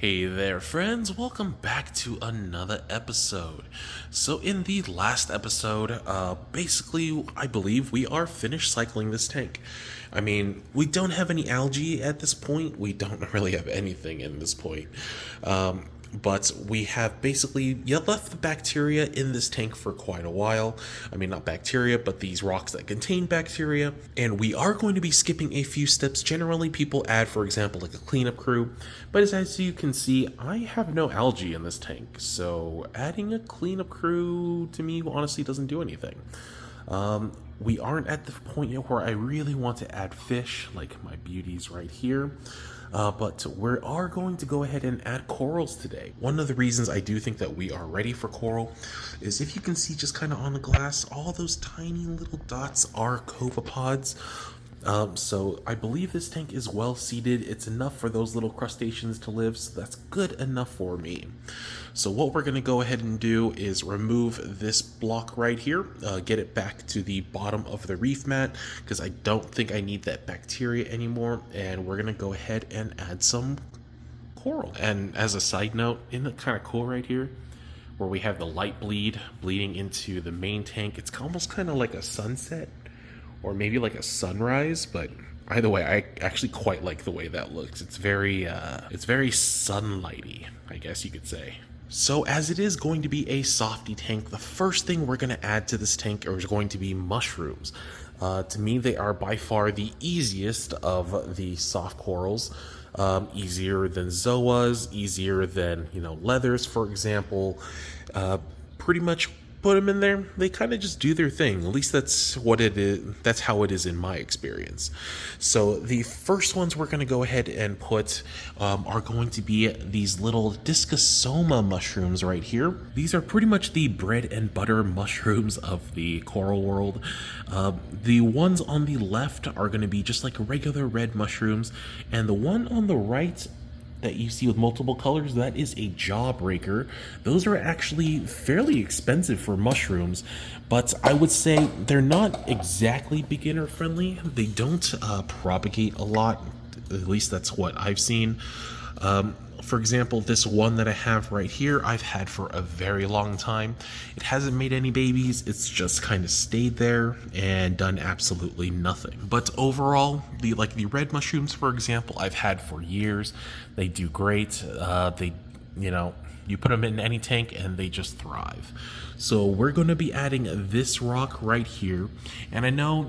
Hey there, friends. Welcome back to another episode. So, in the last episode, basically, I believe we are finished cycling this tank. I mean, we don't have any algae at this point. We don't really have anything in this point. But we have basically left the bacteria in this tank for quite a while. I mean, not bacteria, but these rocks that contain bacteria. And we are going to be skipping a few steps. Generally, people add, for example, like a cleanup crew. But as you can see, I have no algae in this tank. So adding a cleanup crew to me honestly doesn't do anything. We aren't at the point yet where I really want to add fish, like my beauties right here. But we are going to go ahead and add corals today. One of the reasons I do think that we are ready for coral is if you can see just kind of on the glass, all those tiny little dots are copepods. So I believe this tank is well seeded. It's enough for those little crustaceans to live, so that's good enough for me. So what we're going to go ahead and do is remove this block right here, get it back to the bottom of the reef mat, because I don't think I need that bacteria anymore, and we're going to go ahead and add some coral. And as a side note, isn't it kind of cool right here? Where we have the light bleeding into the main tank. It's almost kind of like a sunset, or maybe like a sunrise, but either way, I actually quite like the way that looks. It's very sunlighty, I guess you could say. So as it is going to be a softy tank, the first thing we're going to add to this tank is going to be mushrooms. To me, they are by far the easiest of the soft corals. Easier than zoas, easier than, leathers, for example. Pretty much put them in there, they kind of just do their thing. At least that's what it is. That's how it is in my experience. So the first ones we're going to go ahead and put are going to be these little Discus mushrooms right here. These are pretty much the bread and butter mushrooms of the coral world. The ones on the left are going to be just like regular red mushrooms, and the one on the right that you see with multiple colors, that is a jawbreaker. Those are actually fairly expensive for mushrooms, but I would say they're not exactly beginner friendly. They don't propagate a lot, at least that's what I've seen. For example, this one that I have right here, I've had for a very long time. It hasn't made any babies, it's just kind of stayed there and done absolutely nothing. But overall, the red mushrooms, for example, I've had for years. They do great. You put them in any tank and they just thrive. So we're going to be adding this rock right here. And I know,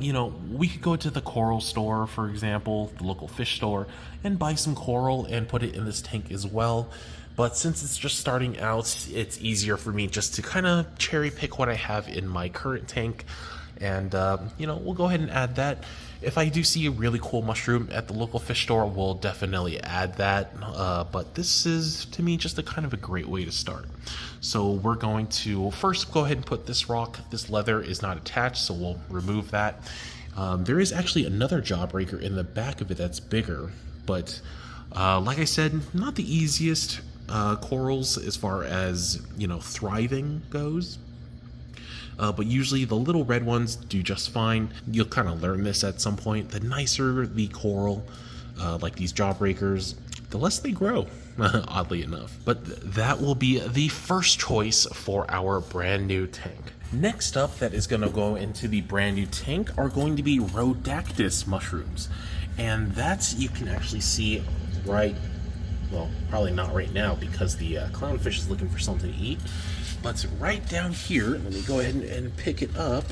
we could go to the coral store, for example, the local fish store, and buy some coral and put it in this tank as well. But since it's just starting out, it's easier for me just to kind of cherry pick what I have in my current tank. And, we'll go ahead and add that. If I do see a really cool mushroom at the local fish store, we'll definitely add that. But this is, to me, just a kind of a great way to start. So we're going to first go ahead and put this rock. This leather is not attached, so we'll remove that. There is actually another jawbreaker in the back of it that's bigger. But like I said, not the easiest corals as far as, thriving goes. But usually the little red ones do just fine. You'll kind of learn this at some point. The nicer the coral, like these jawbreakers, the less they grow, oddly enough. But that will be the first choice for our brand new tank. Next up that is going to go into the brand new tank are going to be Roda mushrooms. And that you can actually see well, probably not right now because the clownfish is looking for something to eat. But right down here, let me go ahead and pick it up,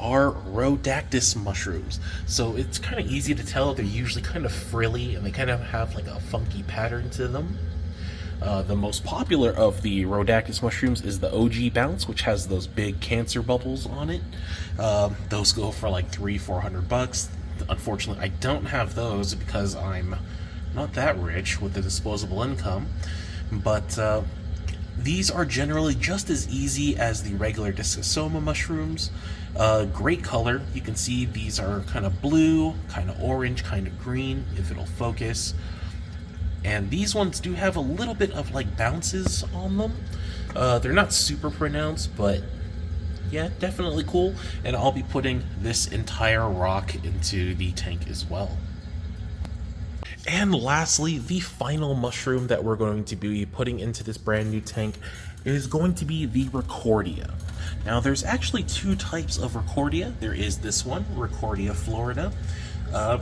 are Roda mushrooms. So it's kind of easy to tell. They're usually kind of frilly and they kind of have like a funky pattern to them. The most popular of the Roda mushrooms is the OG Bounce, which has those big cancer bubbles on it. Those go for like $300-400. Unfortunately, I don't have those because I'm not that rich with the disposable income, but these are generally just as easy as the regular Discus mushrooms. Great color. You can see these are kind of blue, kind of orange, kind of green, if it'll focus. And these ones do have a little bit of like bounces on them. They're not super pronounced, but yeah, definitely cool. And I'll be putting this entire rock into the tank as well. And lastly, the final mushroom that we're going to be putting into this brand new tank is going to be the Recordia. Now, there's actually two types of Recordia. There is this one, Recordia Florida.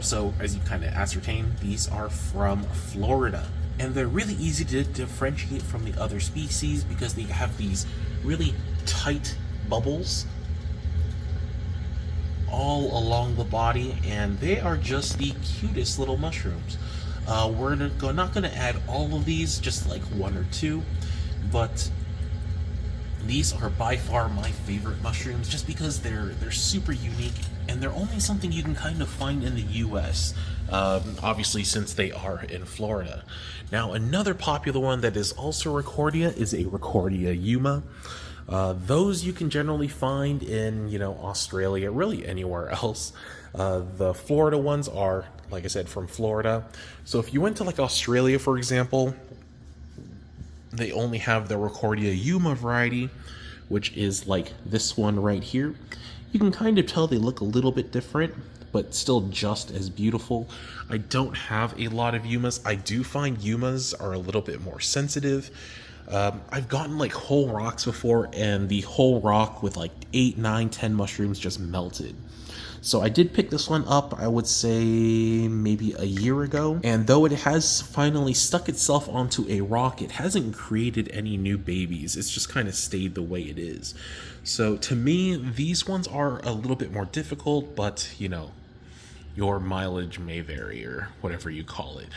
So, as you kind of ascertain, these are from Florida. And they're really easy to differentiate from the other species because they have these really tight bubbles all along the body, and they are just the cutest little mushrooms. We're not going to add all of these, just like one or two, but these are by far my favorite mushrooms just because they're super unique, and they're only something you can kind of find in the US, obviously since they are in Florida. Now, another popular one that is also Recordia is a Recordia Yuma. Those you can generally find in, Australia, really anywhere else. The Florida ones are, like I said, from Florida. So if you went to like Australia, for example, they only have the Recordia Yuma variety, which is like this one right here. You can kind of tell they look a little bit different, but still just as beautiful. I don't have a lot of Yumas. I do find Yumas are a little bit more sensitive. I've gotten like whole rocks before, and the whole rock with like 8, 9, 10 mushrooms just melted. So I did pick this one up, I would say maybe a year ago, and though it has finally stuck itself onto a rock, it hasn't created any new babies. It's just kind of stayed the way it is. So to me, these ones are a little bit more difficult, but your mileage may vary, or whatever you call it.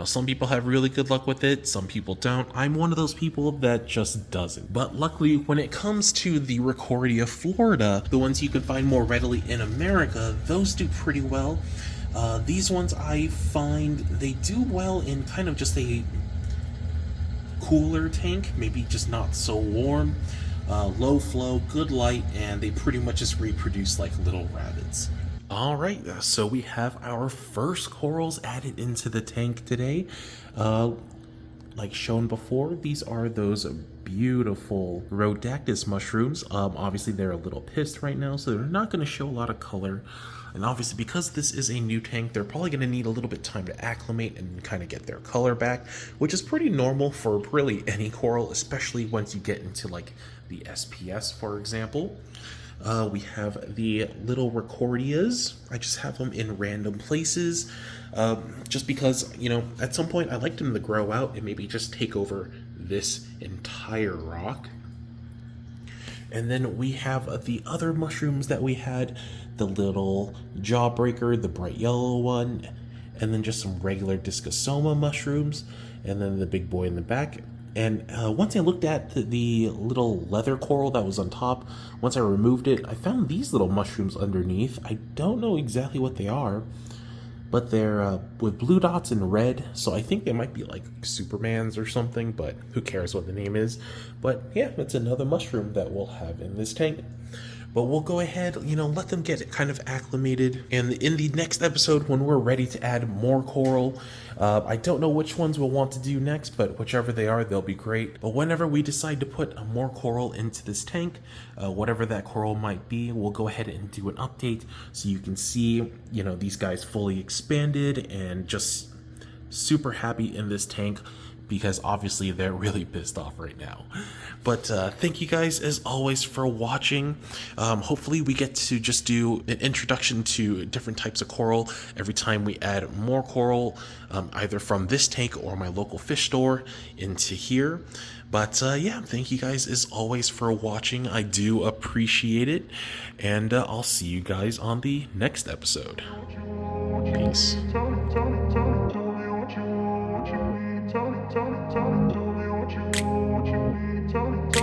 Some people have really good luck with it, some people don't. I'm one of those people that just doesn't. But luckily, when it comes to the Recordia Florida, the ones you can find more readily in America, those do pretty well. These ones I find they do well in kind of just a cooler tank, maybe just not so warm, low flow, good light, and they pretty much just reproduce like little rabbits. Alright, so we have our first corals added into the tank today. Like shown before, these are those beautiful Roda mushrooms. Obviously they're a little pissed right now, so they're not going to show a lot of color. And obviously because this is a new tank, they're probably going to need a little bit of time to acclimate and kind of get their color back, which is pretty normal for really any coral, especially once you get into like the SPS, for example. We have the little Recordias. I just have them in random places, just because, at some point I like them to grow out and maybe just take over this entire rock. And then we have the other mushrooms that we had, the little Jawbreaker, the bright yellow one, and then just some regular Discus mushrooms, and then the big boy in the back. And once I looked at the little leather coral that was on top, once I removed it, I found these little mushrooms underneath. I don't know exactly what they are, but they're with blue dots and red, so I think they might be like Superman's or something, but who cares what the name is. But yeah, it's another mushroom that we'll have in this tank. But we'll go ahead, let them get kind of acclimated. And in the next episode, when we're ready to add more coral, I don't know which ones we'll want to do next, but whichever they are, they'll be great. But whenever we decide to put more coral into this tank, whatever that coral might be, we'll go ahead and do an update so you can see, these guys fully expanded and just super happy in this tank, because obviously they're really pissed off right now. But thank you guys as always for watching. Hopefully we get to just do an introduction to different types of coral every time we add more coral, either from this tank or my local fish store into here. But yeah, thank you guys as always for watching. I do appreciate it, and I'll see you guys on the next episode. Peace. Tell me what you need, tell me what you need, tell me.